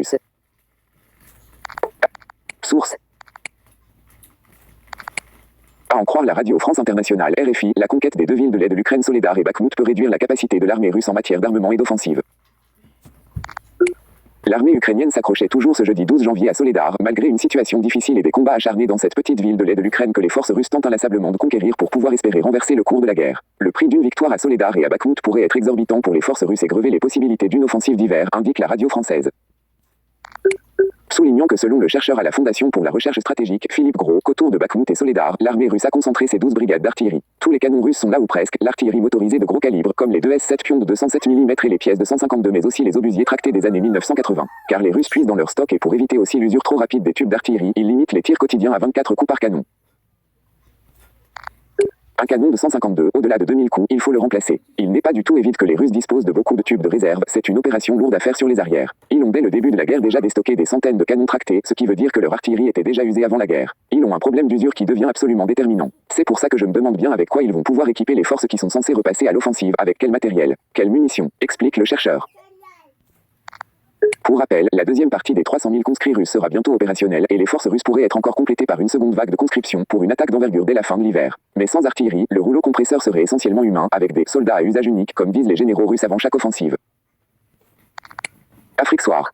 russe. Source. À en croire la radio France Internationale RFI, la conquête des deux villes de l'est de l'Ukraine Soledar et Bakhmout peut réduire la capacité de l'armée russe en matière d'armement et d'offensive. L'armée ukrainienne s'accrochait toujours ce jeudi 12 janvier à Soledar, malgré une situation difficile et des combats acharnés dans cette petite ville de l'est de l'Ukraine que les forces russes tentent inlassablement de conquérir pour pouvoir espérer renverser le cours de la guerre. Le prix d'une victoire à Soledar et à Bakhmout pourrait être exorbitant pour les forces russes et grever les possibilités d'une offensive d'hiver, indique la radio française. Soulignant que selon le chercheur à la Fondation pour la recherche stratégique, Philippe Gros, qu'autour de Bakhmout et Soledar, l'armée russe a concentré ses 12 brigades d'artillerie. Tous les canons russes sont là ou presque, l'artillerie motorisée de gros calibre, comme les 2 S-7 pions de 207 mm et les pièces de 152 mais aussi les obusiers tractés des années 1980. Car les Russes puisent dans leur stock et pour éviter aussi l'usure trop rapide des tubes d'artillerie, ils limitent les tirs quotidiens à 24 coups par canon. Un canon de 152, au-delà de 2000 coups, il faut le remplacer. Il n'est pas du tout évite que les Russes disposent de beaucoup de tubes de réserve, c'est une opération lourde à faire sur les arrières. Ils ont dès le début de la guerre déjà déstocké des centaines de canons tractés, ce qui veut dire que leur artillerie était déjà usée avant la guerre. Ils ont un problème d'usure qui devient absolument déterminant. C'est pour ça que je me demande bien avec quoi ils vont pouvoir équiper les forces qui sont censées repasser à l'offensive, avec quel matériel, quelle munitions, explique le chercheur. Pour rappel, la deuxième partie des 300 000 conscrits russes sera bientôt opérationnelle et les forces russes pourraient être encore complétées par une seconde vague de conscription pour une attaque d'envergure dès la fin de l'hiver. Mais sans artillerie, le rouleau compresseur serait essentiellement humain avec des soldats à usage unique comme disent les généraux russes avant chaque offensive. Afrique Soir.